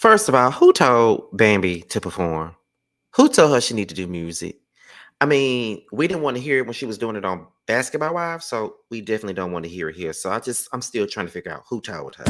First of all, who told Bambi to perform? Who told her she need to do music? I mean, we didn't want to hear it when she was doing it on Basketball Wives, so we definitely don't want to hear it here. So I'm still trying to figure out who told her.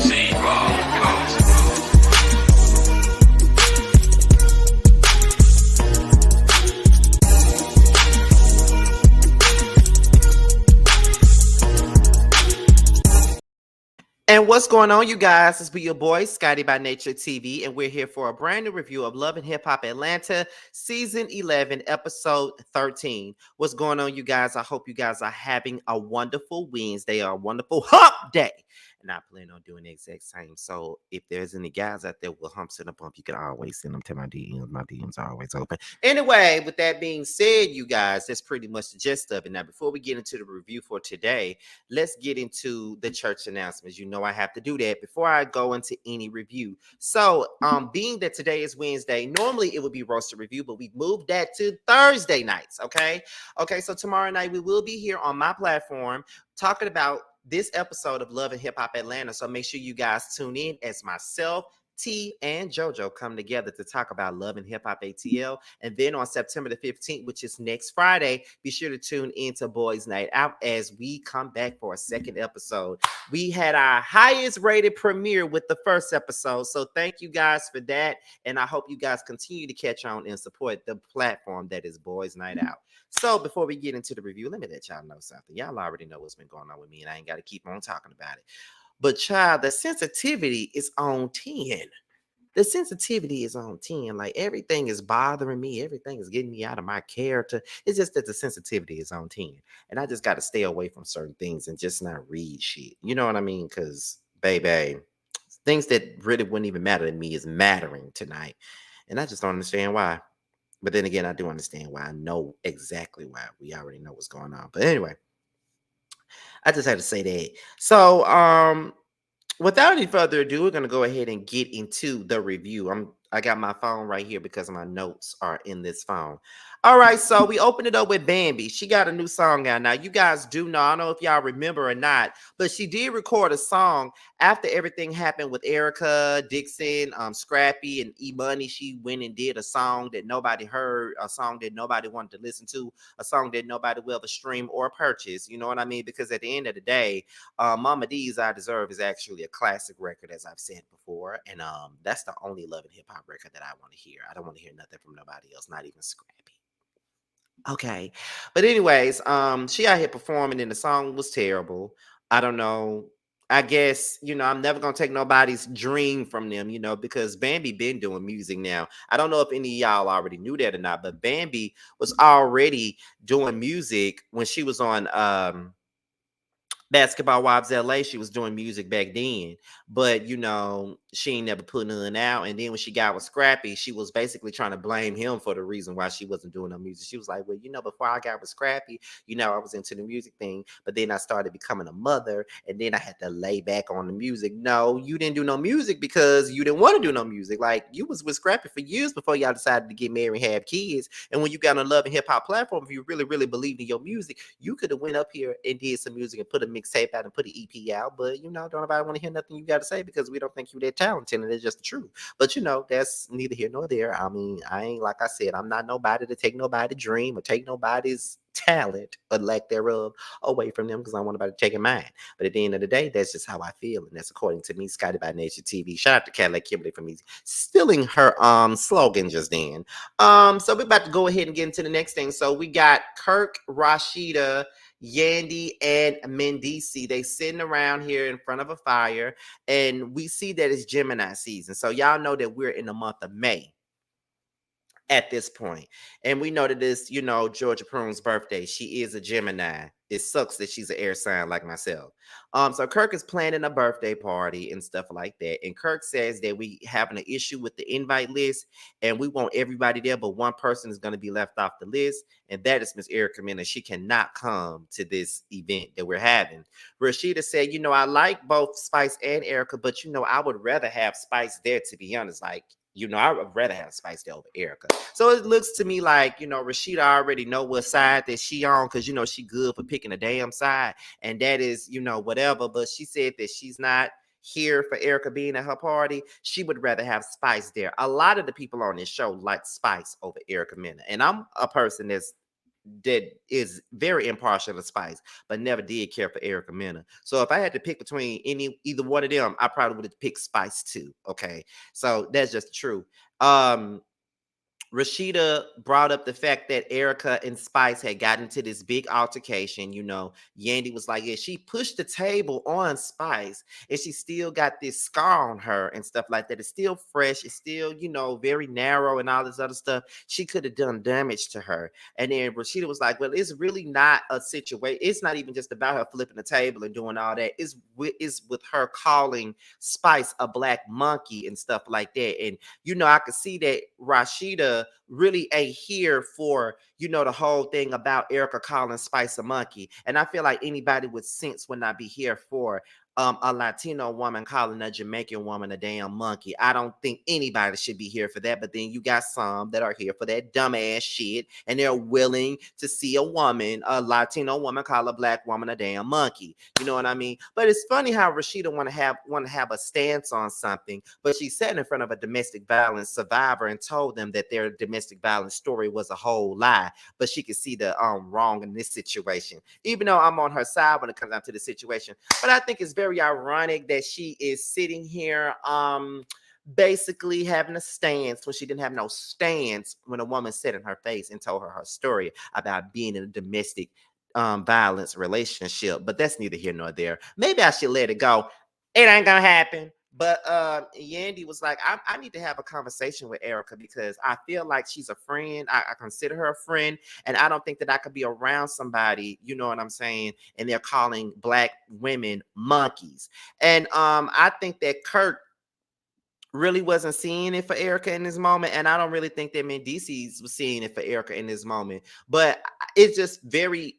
And what's going on, you guys? It's be your boy, Scotty by Nature TV, and we're here for a brand new review of Love and Hip Hop Atlanta, Season 11, Episode 13. What's going on, you guys? I hope you guys are having a wonderful Wednesday or a wonderful hump day. And I plan on doing the exact same. So if there's any guys out there with humps and a bump, you can always send them to my DMs. My DMs are always open. Anyway, with that being said, you guys, that's pretty much the gist of it. Now, before we get into the review for today, let's get into the church announcements. You know I have to do that before I go into any review. So, being that today is Wednesday, normally it would be roasted review, but we moved that to Thursday nights. Okay. So tomorrow night we will be here on my platform talking about this episode of Love and Hip Hop Atlanta. So make sure you guys tune in as myself, T, and JoJo come together to talk about Love and Hip Hop ATL. And then on September the 15th, which is next Friday, be sure to tune into Boys Night Out as we come back for a second episode. We had our highest rated premiere with the first episode. So thank you guys for that. And I hope you guys continue to catch on and support the platform that is Boys Night Out. So before we get into the review, let me let y'all know something. Y'all already know what's been going on with me, and I ain't got to keep on talking about it. But child, the sensitivity is on 10. The sensitivity is on 10. Like everything is bothering me. Everything is getting me out of my character. It's just that the sensitivity is on 10. And I just got to stay away from certain things and just not read shit. You know what I mean? Because, baby, things that really wouldn't even matter to me is mattering tonight. And I just don't understand why. But then again, I do understand why. I know exactly why. We already know what's going on. But anyway, I just had to say that. So, without any further ado, we're gonna go ahead and get into the review. I got my phone right here because my notes are in this phone. All right, so we opened it up with Bambi. She got a new song out. Now, you guys do know, I don't know if y'all remember or not, but she did record a song after everything happened with Erica, Dixon, Scrappy, and E Money. She went and did a song that nobody heard, a song that nobody wanted to listen to, a song that nobody will ever stream or purchase. You know what I mean? Because at the end of the day, Mama D's I Deserve is actually a classic record, as I've said before. And that's the only Love and Hip Hop record that I want to hear. I don't want to hear nothing from nobody else, not even Scrappy. Okay. But anyways, she out here performing and the song was terrible. I don't know. I guess, I'm never gonna take nobody's dream from them, because Bambi been doing music now. I don't know if any of y'all already knew that or not, but Bambi was already doing music when she was on Basketball Wives LA. She was doing music back then, but she ain't never put none out. And then when she got with Scrappy, she was basically trying to blame him for the reason why she wasn't doing no music. She was like, well, before I got with Scrappy, I was into the music thing, but then I started becoming a mother, and then I had to lay back on the music. No, you didn't do no music because you didn't want to do no music. Like, you was with Scrappy for years before y'all decided to get married and have kids. And when you got on Love and Hip Hop platform, if you really, really believed in your music, you could have went up here and did some music and put a mixtape out and put an EP out. But don't nobody want to hear nothing you got to say because we don't think you that talented, and it's just the truth. But that's neither here nor there. I mean, I ain't, like I said, I'm not nobody to take nobody's dream or take nobody's talent or lack thereof away from them, because I don't want nobody taking mine. But at the end of the day, that's just how I feel, and that's according to me, Scotty by Nature TV. Shout out to Cadillac Kimberly for me stealing her slogan just then. So we're about to go ahead and get into the next thing. So we got Kirk, Rashida, Yandy, and Mendici. They sitting around here in front of a fire, and we see that it's Gemini season. So y'all know that we're in the month of May at this point. And we know that it's, Georgia Prune's birthday. She is a Gemini. It sucks that she's an air sign like myself. So Kirk is planning a birthday party and stuff like that. And Kirk says that we having an issue with the invite list, and we want everybody there, but one person is going to be left off the list, and that is Miss Erica Mena. She cannot come to this event that we're having. Rashida said, I like both Spice and Erica, but I would rather have Spice there, to be honest. Like, I would rather have Spice there over Erica. So it looks to me like, Rashida already know what side that she on, because, she good for picking a damn side. And that is, whatever. But she said that she's not, here for Erica being at her party, she would rather have Spice there. A lot of the people on this show like Spice over Erica Mena. And I'm a person that is very impartial to Spice, but never did care for Erica Mena. So if I had to pick between either one of them, I probably would have picked Spice too. Okay. So that's just true. Um, Rashida brought up the fact that Erica and Spice had gotten into this big altercation. Yandy was like, yeah, she pushed the table on Spice and she still got this scar on her and stuff like that. It's still fresh. It's still, very narrow and all this other stuff. She could have done damage to her. And then Rashida was like, well, it's really not a situation. It's not even just about her flipping the table and doing all that. It's with her calling Spice a black monkey and stuff like that. And I could see that Rashida really ain't here for, the whole thing about Erica calling Spice a monkey. And I feel like anybody with sense would not be here for a Latino woman calling a Jamaican woman a damn monkey. I don't think anybody should be here for that. But then you got some that are here for that dumbass shit, and they're willing to see a Latino woman, call a black woman a damn monkey. You know what I mean? But it's funny how Rashida want to have a stance on something, but she sat in front of a domestic violence survivor and told them that their domestic violence story was a whole lie. But she could see the wrong in this situation, even though I'm on her side when it comes down to the situation. But I think it's very ironic that she is sitting here basically having a stance when she didn't have no stance when a woman sat in her face and told her story about being in a domestic violence relationship. But that's neither here nor there. Maybe I should let it go. It ain't gonna happen. But Yandy was like, I need to have a conversation with Erica because I feel like she's a friend. I consider her a friend, and I don't think that I could be around somebody, you know what I'm saying, and they're calling black women monkeys. And I think that Kurt really wasn't seeing it for Erica in this moment, and I don't really think that Mendices was seeing it for Erica in this moment. But it's just very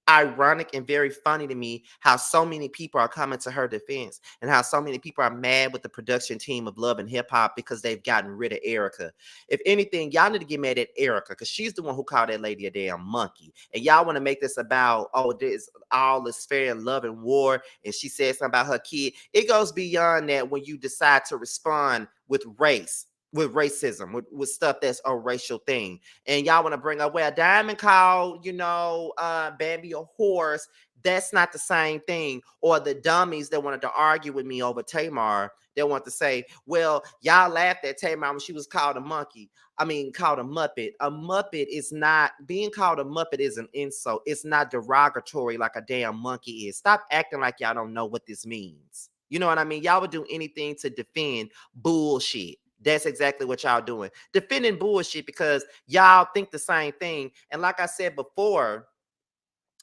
ironic and very funny to me how so many people are coming to her defense and how so many people are mad with the production team of Love and Hip Hop because they've gotten rid of Erica. If anything, y'all need to get mad at Erica because she's the one who called that lady a damn monkey. And y'all want to make this about, oh, this all is fair in love and war, and she said something about her kid. It goes beyond that when you decide to respond with racism, with stuff that's a racial thing. And y'all want to bring up, well, Diamond called, Bambi a horse. That's not the same thing. Or the dummies that wanted to argue with me over Tamar, they want to say, well, y'all laughed at Tamar when she was called a monkey. I mean, called a Muppet. A Muppet is not, being called a Muppet is an insult. It's not derogatory like a damn monkey is. Stop acting like y'all don't know what this means. You know what I mean? Y'all would do anything to defend bullshit. That's exactly what y'all doing. Defending bullshit because y'all think the same thing. And like I said before,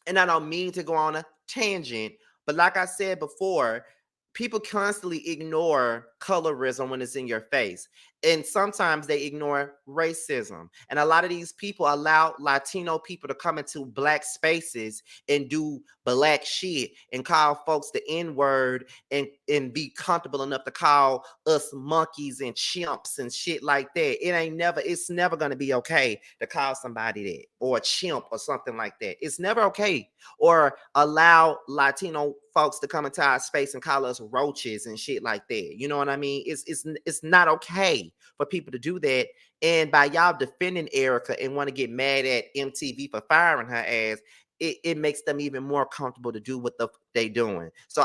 and I don't mean to go on a tangent, but like I said before, people constantly ignore colorism when it's in your face. And sometimes they ignore racism. And a lot of these people allow Latino people to come into black spaces and do black shit and call folks the N-word and be comfortable enough to call us monkeys and chimps and shit like that. It's never going to be okay to call somebody that or a chimp or something like that. It's never okay. Or allow Latino folks to come into our space and call us roaches and shit like that. You know what I mean? It's not okay for people to do that. And by y'all defending Erica and want to get mad at MTV for firing her ass, it makes them even more comfortable to do what they doing. So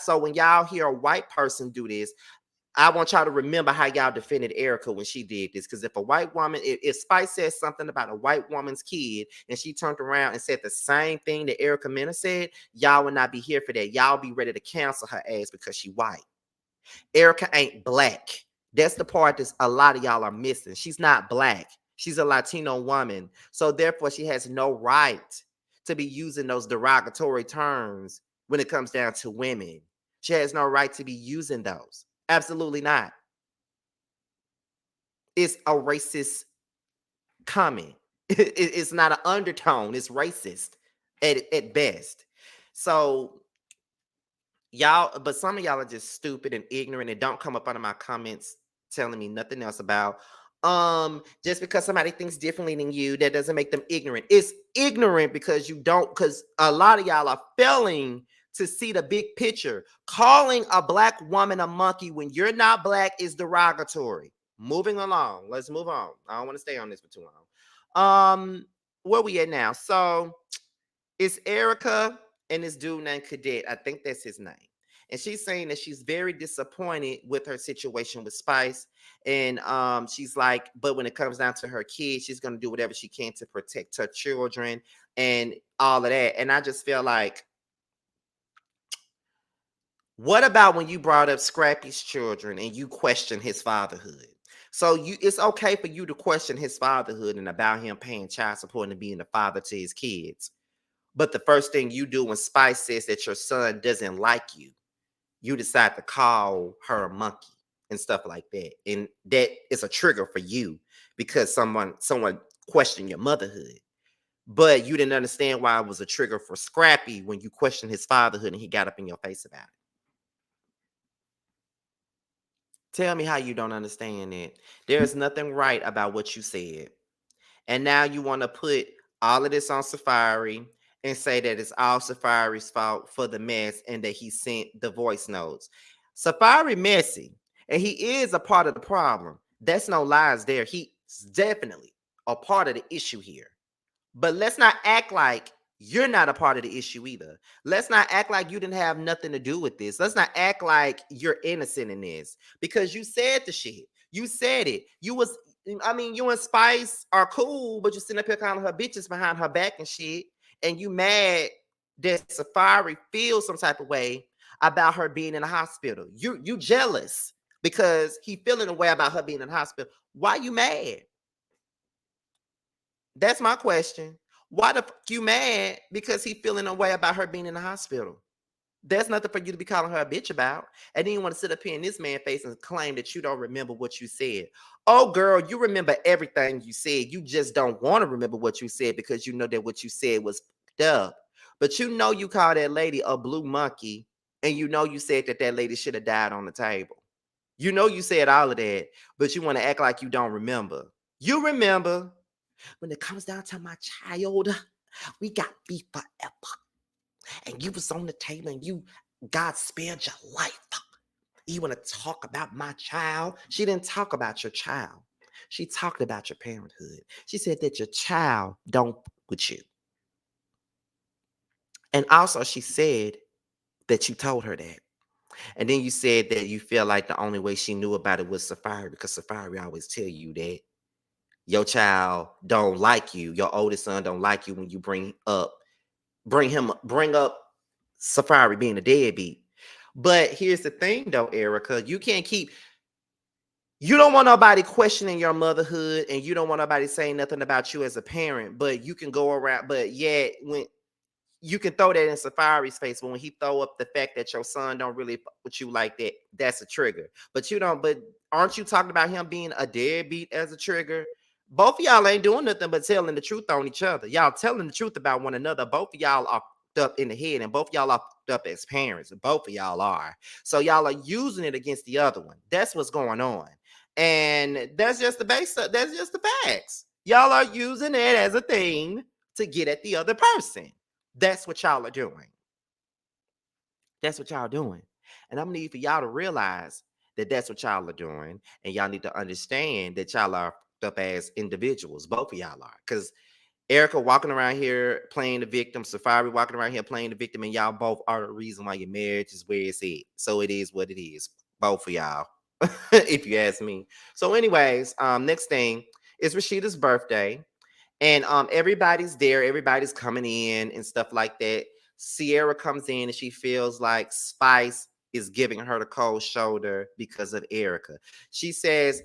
so when y'all hear a white person do this, I want y'all to remember how y'all defended Erica when she did this. Because if a white woman, if Spice says something about a white woman's kid and she turned around and said the same thing that Erica Mena said, y'all would not be here for that. Y'all be ready to cancel her ass because she white. Erica ain't black. That's the part that a lot of y'all are missing. She's not black. She's a Latino woman. So therefore, she has no right to be using those derogatory terms when it comes down to women. She has no right to be using those. Absolutely not. It's a racist comment. It's not an undertone. It's racist at best. So y'all, but some of y'all are just stupid and ignorant and don't come up under my comments telling me nothing else about just because somebody thinks differently than you, that doesn't make them ignorant. It's ignorant because you don't, because a lot of y'all are failing to see the big picture. Calling a black woman a monkey when you're not black is derogatory. Moving along. Let's move on. I don't want to stay on this for too long. Where we at now? So it's Erica and this dude named Cadet. I think that's his name. And she's saying that she's very disappointed with her situation with Spice. And she's like, but when it comes down to her kids, she's gonna do whatever she can to protect her children and all of that. And I just feel like, what about when you brought up Scrappy's children and you question his fatherhood? So it's okay for you to question his fatherhood and about him paying child support and being the father to his kids. But the first thing you do when Spice says that your son doesn't like you, you decide to call her a monkey and stuff like that. And that is a trigger for you because someone questioned your motherhood. But you didn't understand why it was a trigger for Scrappy when you questioned his fatherhood and he got up in your face about it. Tell me how you don't understand it. There's nothing right about what you said. And now you want to put all of this on Safari and say that it's all Safari's fault for the mess and that he sent the voice notes. Safari messy, and he is a part of the problem. That's no lies there. He's definitely a part of the issue here. But let's not act like you're not a part of the issue either. Let's not act like you didn't have nothing to do with this. Let's not act like you're innocent in this because you said the shit. You said it. You and Spice are cool, but you sitting up here calling her bitches behind her back and shit. And you mad that Safari feels some type of way about her being in the hospital. You jealous because he feeling a way about her being in the hospital. Why you mad? That's my question. Why the fuck you mad because he feeling a way about her being in the hospital? There's nothing for you to be calling her a bitch about. And then you want to sit up here in this man's face and claim that you don't remember what you said. Oh, girl, you remember everything you said. You just don't want to remember what you said because you know that what you said was fucked up. But you know you called that lady a blue monkey, and you know you said that that lady should have died on the table. You know you said all of that, but you want to act like you don't remember. You remember. When it comes down to my child, we got beef forever. And you was on the table and God spared your life. You want to talk about my child? She didn't talk about your child. She talked about your parenthood. She said that your child don't with you. And also she said that you told her that. And then you said that you feel like the only way she knew about it was Safari because Safari always tell you that your child don't like you. Your oldest son don't like you when you bring up Safari being a deadbeat. But here's the thing though, Erica, you don't want nobody questioning your motherhood and you don't want nobody saying nothing about you as a parent, but you can go around, but yet when you can throw that in Safari's face, but when he throw up the fact that your son don't really fuck with you like that, that's a trigger. But you don't, but aren't you talking about him being a deadbeat as a trigger? Both of y'all ain't doing nothing but telling the truth on each other. Y'all telling the truth about one another. Both of y'all are fucked up in the head, and both of y'all are fucked up as parents. Both of y'all are. So y'all are using it against the other one. That's what's going on. And that's just the that's just the facts. Y'all are using it as a thing to get at the other person. That's what y'all are doing. That's what y'all doing. And I'm gonna need for y'all to realize that that's what y'all are doing. And y'all need to understand that y'all are up as individuals. Both of y'all are. Because Erica walking around here playing the victim, Safari walking around here playing the victim, and y'all both are the reason why your marriage is where it's at. So it is what it is. Both of y'all, if you ask me. So, anyways, next thing is Rashida's birthday. And everybody's there, everybody's coming in and stuff like that. Sierra comes in and she feels like Spice is giving her the cold shoulder because of Erica. She says,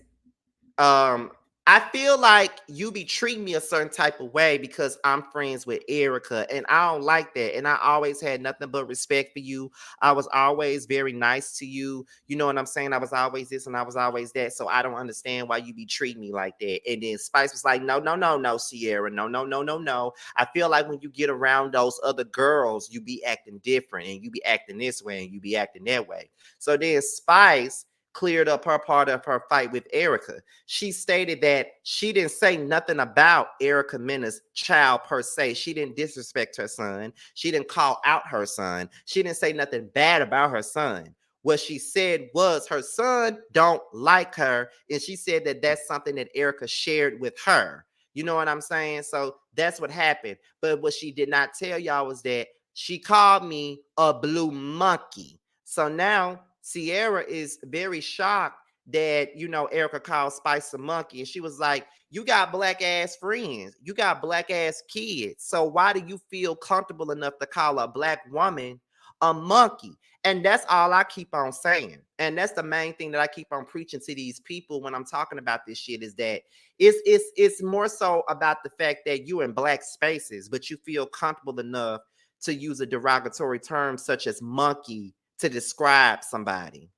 um, I feel like you be treating me a certain type of way because I'm friends with Erica, and I don't like that. And I always had nothing but respect for you. I was always very nice to you. You know what I'm saying? I was always this and I was always that. So I don't understand why you be treating me like that. And then Spice was like, no, no, no, no, Sierra. No, no, no, no, no. I feel like when you get around those other girls, you be acting different and you be acting this way and you be acting that way. So then Spice cleared up her part of her fight with Erica. She stated that she didn't say nothing about Erica Mena's child per se. She didn't disrespect her son. She didn't call out her son. She didn't say nothing bad about her son. What she said was her son don't like her, and she said that that's something that Erica shared with her. You know what I'm saying? So that's what happened. But what she did not tell y'all was that she called me a blue monkey. So now Sierra is very shocked that, Erica called Spice a monkey. And she was like, you got black ass friends. You got black ass kids. So why do you feel comfortable enough to call a black woman a monkey? And that's all I keep on saying. And that's the main thing that I keep on preaching to these people when I'm talking about this shit is that it's more so about the fact that you're in black spaces, but you feel comfortable enough to use a derogatory term such as monkey to describe somebody.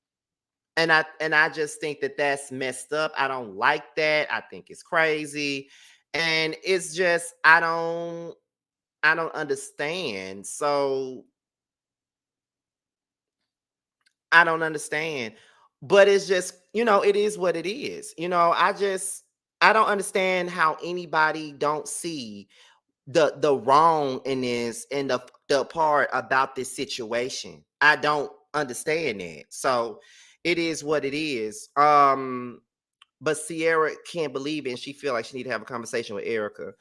And I just think that that's messed up. I don't like that. I think it's crazy. And it's just I don't understand. So I don't understand. But it's just, it is what it is. I don't understand how anybody don't see the wrong in this and the part about this situation. I don't understand that. So it is what it is. But Sierra can't believe it, and she feel like she need to have a conversation with Erica.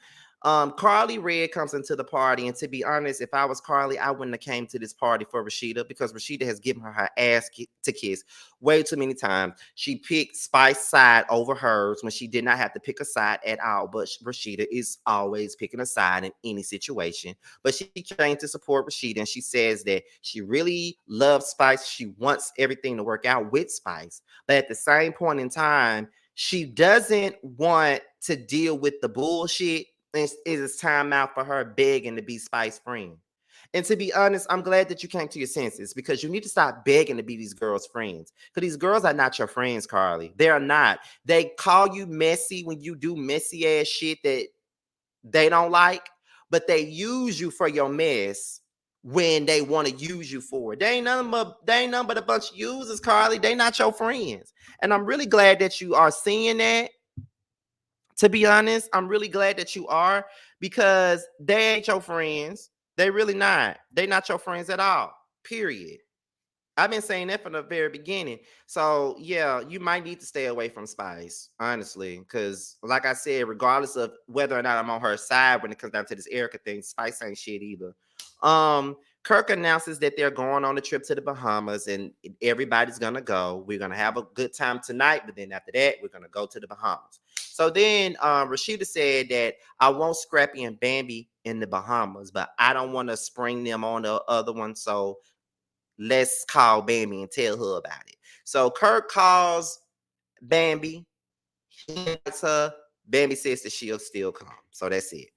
Carly Red comes into the party, and to be honest, if I was Carly, I wouldn't have came to this party for Rashida because Rashida has given her ass to kiss way too many times. She picked Spice's side over hers when she did not have to pick a side at all. But Rashida is always picking a side in any situation. But she came to support Rashida, and she says that she really loves Spice. She wants everything to work out with Spice, but at the same point in time, she doesn't want to deal with the bullshit. And it's time out for her begging to be Spice's friend. And to be honest, I'm glad that you came to your senses because you need to stop begging to be these girls' friends. Because these girls are not your friends, Carly. They are not. They call you messy when you do messy ass shit that they don't like, but they use you for your mess when they want to use you for it. They ain't nothing but a bunch of users, Carly. They not your friends. And I'm really glad that you are seeing that. To be honest, I'm really glad that you are because they ain't your friends. They really not. They not your friends at all. Period. I've been saying that from the very beginning. So yeah, you might need to stay away from Spice, honestly, because like I said, regardless of whether or not I'm on her side when it comes down to this Erica thing, Spice ain't shit either. Kirk announces that they're going on a trip to the Bahamas and everybody's gonna go. We're gonna have a good time tonight, but then after that, we're gonna go to the Bahamas. So then Rashida said that I want Scrappy and Bambi in the Bahamas, but I don't want to spring them on the other one. So let's call Bambi and tell her about it. So Kirk calls Bambi. He invites her. Bambi says that she'll still come. So that's it.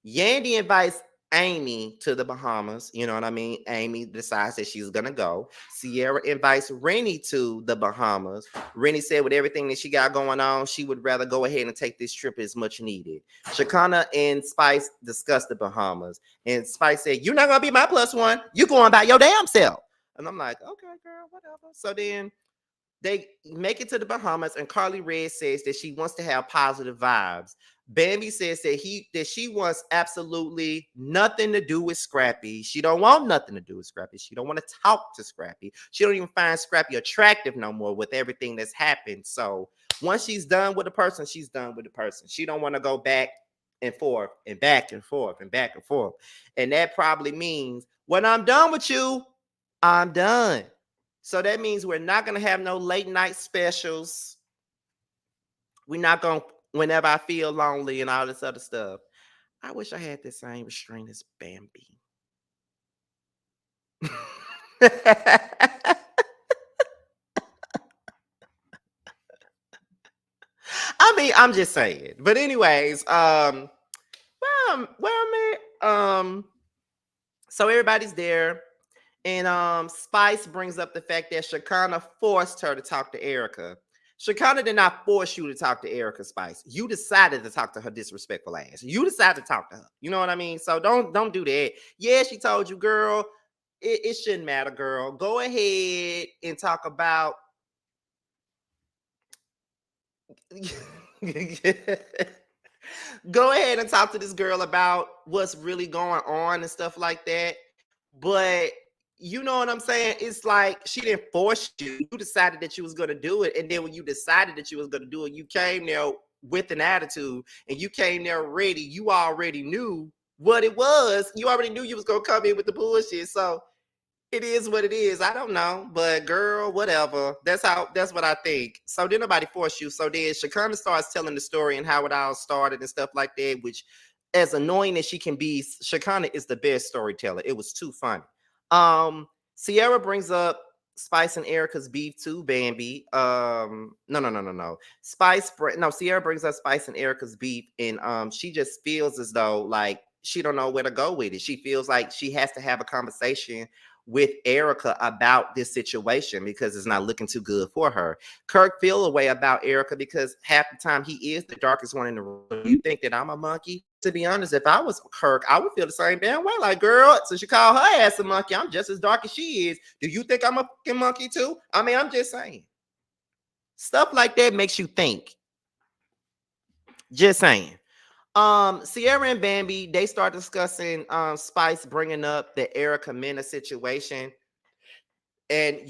Yandy invites Amy to the Bahamas. You know what I mean? Amy decides that she's gonna go. Sierra invites Rennie to the Bahamas. Rennie said with everything that she got going on, she would rather go ahead and take this trip as much needed. Shakana and Spice discussed the Bahamas. And Spice said, you're not gonna be my plus one. You going by your damn self. And I'm like, okay, girl, whatever. So then they make it to the Bahamas, and Carly Red says that she wants to have positive vibes. Bambi says that she wants absolutely nothing to do with Scrappy. She don't want nothing to do with Scrappy. She don't want to talk to Scrappy. She don't even find Scrappy attractive no more with everything that's happened. So once she's done with the person, she's done with the person. She don't want to go back and forth and back and forth and back and forth. And that probably means when I'm done with you, I'm done. So that means we're not going to have no late night specials. We're not going to, whenever I feel lonely and all this other stuff. I wish I had the same restraint as Bambi. I mean, I'm just saying. But anyways, well, man, so everybody's there. And Spice brings up the fact that Shakana forced her to talk to Erica. Shakana did not force you to talk to Erica, Spice. You decided to talk to her disrespectful ass. You decided to talk to her. You know what I mean? So don't do that. Yeah, she told you, girl. It shouldn't matter, girl. Go ahead and talk about Go ahead and talk to this girl about what's really going on and stuff like that. But you know what I'm saying? It's like she didn't force you. You decided that you was gonna do it, and then when you decided that you was gonna do it, you came there with an attitude, and you came there ready. You already knew what it was. You already knew you was gonna come in with the bullshit. So it is what it is. I don't know, but girl, whatever. That's what I think. So then nobody forced you. So then Shakana starts telling the story and how it all started and stuff like that, which as annoying as she can be, Shakana is the best storyteller. It was too funny. Sierra brings up Spice and Erica's beef too, Bambi. No. Sierra brings up Spice and Erica's beef, and she just feels as though like she don't know where to go with it. She feels like she has to have a conversation with Erica about this situation because it's not looking too good for her. Kirk feel a way about Erica because half the time he is the darkest one in the room. You think that I'm a monkey? To be honest, if I was Kirk, I would feel the same damn way. Like, girl, so she called her ass a monkey. I'm just as dark as she is. Do you think I'm a fucking monkey too? I mean, I'm just saying. Stuff like that makes you think. Just saying. Sierra and Bambi, they start discussing Spice bringing up the Erica Mena situation. And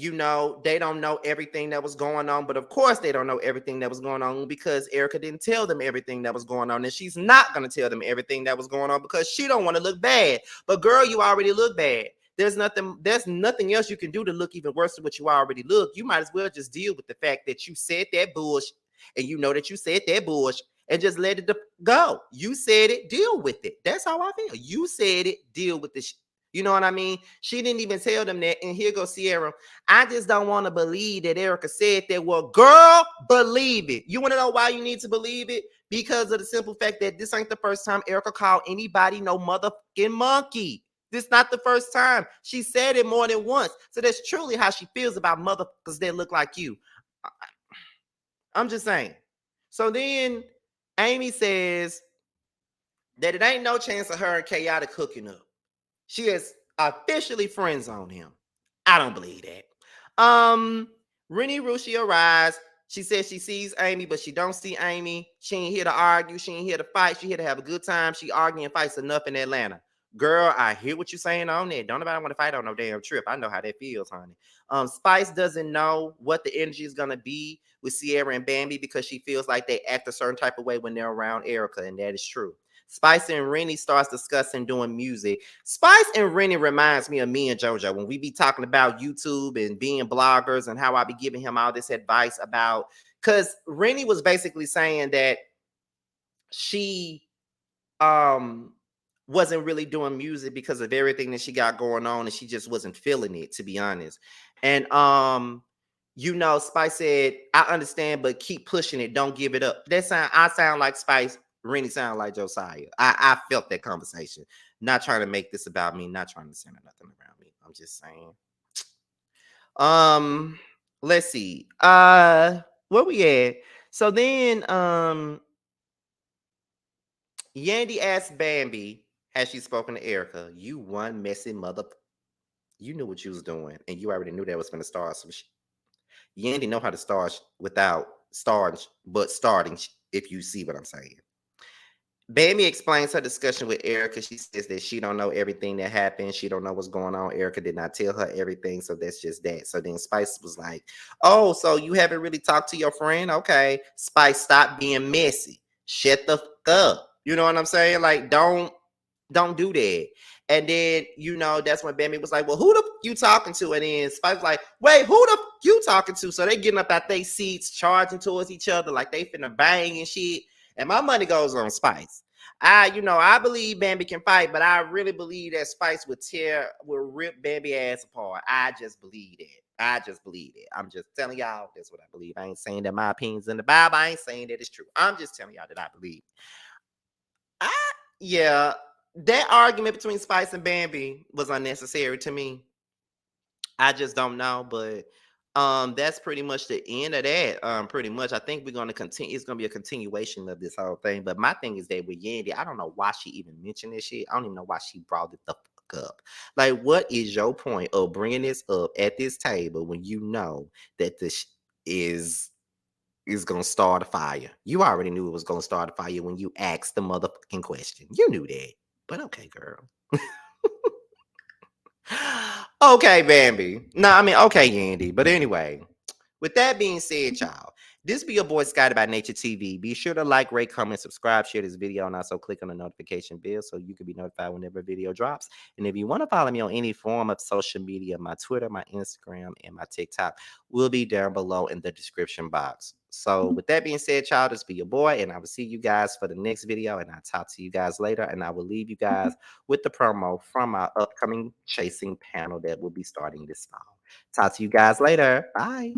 they don't know everything that was going on, but of course they don't know everything that was going on because Erica didn't tell them everything that was going on, and she's not going to tell them everything that was going on because she don't want to look bad. But girl, you already look bad. There's nothing else you can do to look even worse than what you already look. You might as well just deal with the fact that you said that bullshit, and you know that you said that bullshit, and just let it go. You said it, deal with it. That's how I feel. You said it, deal with the you know what I mean? She didn't even tell them that. And here goes Sierra. I just don't want to believe that Erica said that. Well, girl, believe it. You want to know why you need to believe it? Because of the simple fact that this ain't the first time Erica called anybody no motherfucking monkey. This not the first time. She said it more than once. So that's truly how she feels about motherfuckers that look like you. I'm just saying. So then Amy says that it ain't no chance of her and Chaotic hooking up. She has officially friend zoned him. I don't believe that. Rennie Rushi arrives. She says she sees Amy, but she don't see Amy. She ain't here to argue. She ain't here to fight. She here to have a good time. She arguing and fights enough in Atlanta. Girl, I hear what you're saying on there. Don't nobody want to fight on no damn trip. I know how that feels, honey. Spice doesn't know what the energy is gonna be with Sierra and Bambi because she feels like they act a certain type of way when they're around Erica, and that is true. Spice and Rennie starts discussing doing music. Spice and Rennie reminds me of me and JoJo when we be talking about YouTube and being bloggers and how I be giving him all this advice about, because Rennie was basically saying that she um wasn't really doing music because of everything that she got going on and she just wasn't feeling it, to be honest. And Spice said, I understand, but keep pushing it, don't give it up. I sound like Spice, Rennie sound like Josiah. I felt that conversation. Not trying to make this about me, not trying to center nothing around me, I'm just saying. Let's see, where we at? So then Yandy asked Bambi, has she spoken to Erica? You one messy mother. You knew what you was doing, and you already knew that was going to start some shit. Yandy know how to start without starting, but starting, if you see what I'm saying. Bambi explains her discussion with Erica. She says that she don't know everything that happened. She don't know what's going on. Erica did not tell her everything, so that's just that. So then Spice was like, oh, so you haven't really talked to your friend? Okay. Spice, stop being messy. Shut the fuck up. You know what I'm saying? Like, don't do that. And then, that's when Bambi was like, well, who the you talking to? And then Spike's like, wait, who the you talking to? So they getting up at their seats, charging towards each other like they finna bang and shit. And my money goes on Spice. I believe Bambi can fight, but I really believe that Spice will rip Bambi ass apart. I just believe that. I'm just telling y'all that's what I believe. I ain't saying that my opinion's in the Bible. I ain't saying that it's true. I'm just telling y'all that I believe. Yeah, that argument between Spice and Bambi was unnecessary to me. I just don't know, but that's pretty much the end of that. Pretty much. I think we're gonna continue, it's gonna be a continuation of this whole thing. But my thing is that with Yandy, I don't know why she even mentioned this shit. I don't even know why she brought it the fuck up. Like, what is your point of bringing this up at this table when you know that this is is gonna start a fire. You already knew it was gonna start a fire when you asked the motherfucking question. You knew that. But okay, girl. Okay, Bambi. No, I mean, okay, Andy. But anyway, with that being said, y'all, this be your boy Scotty by Nature TV. Be sure to like, rate, comment, subscribe, share this video, and also click on the notification bell so you can be notified whenever a video drops. And if you want to follow me on any form of social media, my Twitter, my Instagram, and my TikTok will be down below in the description box. So with that being said, y'all, this be your boy, and I will see you guys for the next video, and I'll talk to you guys later, and I will leave you guys with the promo from our upcoming chasing panel that will be starting this fall. Talk to you guys later. Bye.